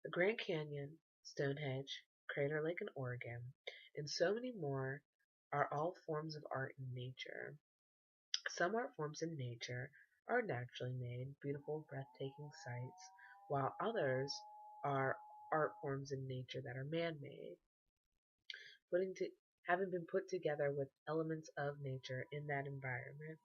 The Grand Canyon, Stonehenge, Crater Lake in Oregon, and so many more are all forms of art in nature. Some art forms in nature are naturally made, beautiful, breathtaking sights, while others are art forms in nature that are man-made, putting to, having been put together with elements of nature in that environment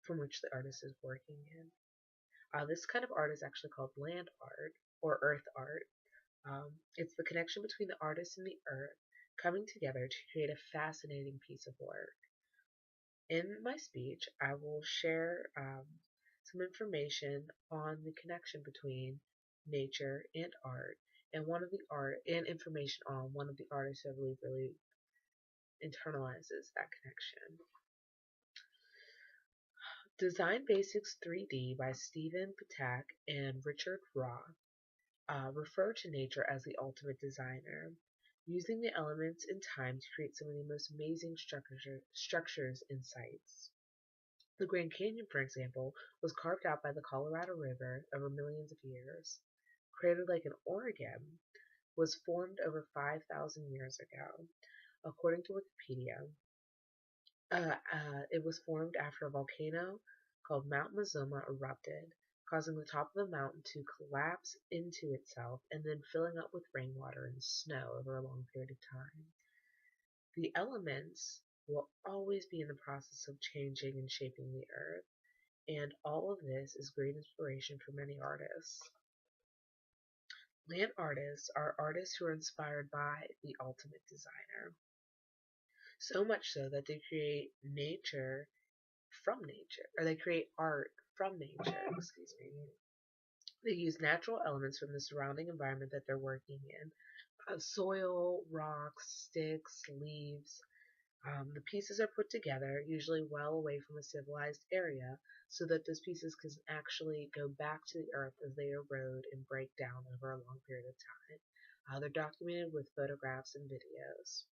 from which the artist is working in. This kind of art is actually called land art or earth art. It's the connection between the artist and the earth coming together to create a fascinating piece of work. In my speech, I will share some information on the connection between nature and art, and one of the art and information on one of the artists who I believe really internalizes that connection. Design Basics 3D by Stephen Patak and Richard Roth refer to nature as the ultimate designer, using the elements and time to create some of the most amazing structures and sites. The Grand Canyon, for example, was carved out by the Colorado River over millions of years. Crater Lake in Oregon was formed over 5,000 years ago. According to Wikipedia, it was formed after a volcano called Mount Mazuma erupted, causing the top of the mountain to collapse into itself and then filling up with rainwater and snow over a long period of time. The elements will always be in the process of changing and shaping the earth, and all of this is great inspiration for many artists. Land artists are artists who are inspired by the ultimate designer, so much so that they create nature from nature, or they create art from nature, excuse me. They use natural elements from the surrounding environment that they're working in, soil, rocks, sticks, leaves. The pieces are put together, usually well away from a civilized area, so that those pieces can actually go back to the earth as they erode and break down over a long period of time. They're documented with photographs and videos.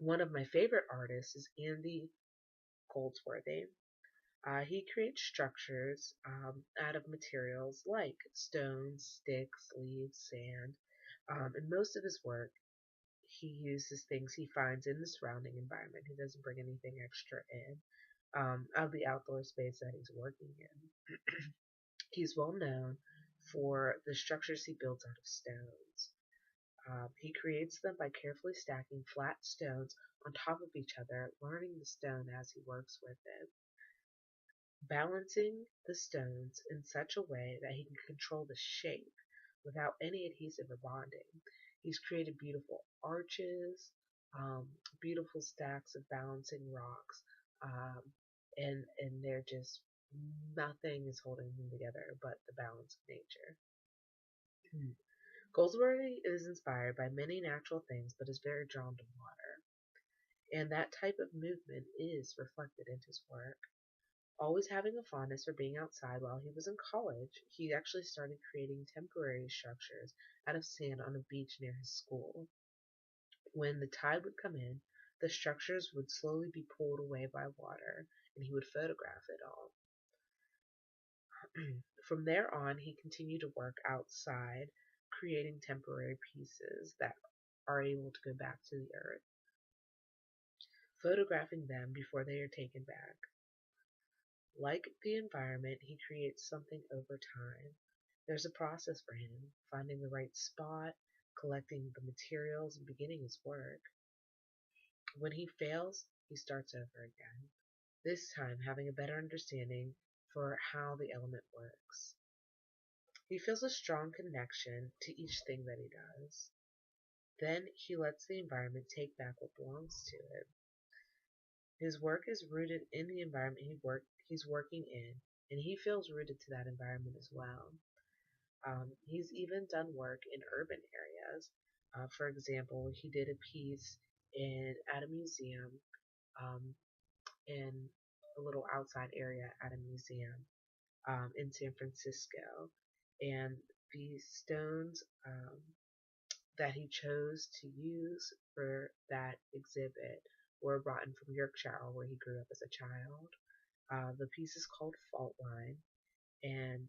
One of my favorite artists is Andy Goldsworthy. He creates structures out of materials like stones, sticks, leaves, sand. In most of his work, he uses things he finds in the surrounding environment. He doesn't bring anything extra in of the outdoor space that he's working in. He's well known for the structures he builds out of stones. He creates them by carefully stacking flat stones on top of each other, learning the stone as he works with it, balancing the stones in such a way that he can control the shape without any adhesive or bonding. He's created beautiful arches, um, beautiful stacks of balancing rocks, um, and they're just nothing is holding them together but the balance of nature. Goldsworthy is inspired by many natural things, but is very drawn to water, and that type of movement is reflected in his work. Always having a fondness for being outside while he was in college, he actually started creating temporary structures out of sand on a beach near his school. When the tide would come in, the structures would slowly be pulled away by water, and he would photograph it all. From there on, he continued to work outside, creating temporary pieces that are able to go back to the earth, photographing them before they are taken back. Like the environment, he creates something over time. There's a process for him, finding the right spot, collecting the materials, and beginning his work. When he fails, he starts over again, this time having a better understanding for how the element works. He feels a strong connection to each thing that he does. Then he lets the environment take back what belongs to it. His work is rooted in the environment he's working in, and he feels rooted to that environment as well. He's even done work in urban areas. For example, he did a piece at a museum um, in a little outside area at a museum in San Francisco, and the stones that he chose to use for that exhibit were brought in from Yorkshire, where he grew up as a child. The piece is called Fault Line, and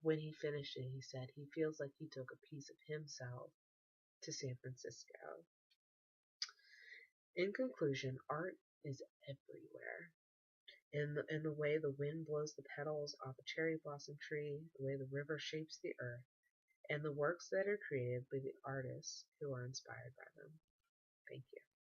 When he finished it, he said he feels like he took a piece of himself to San Francisco. In conclusion, art is everywhere. In the way the wind blows the petals off a cherry blossom tree, the way the river shapes the earth, and the works that are created by the artists who are inspired by them. Thank you.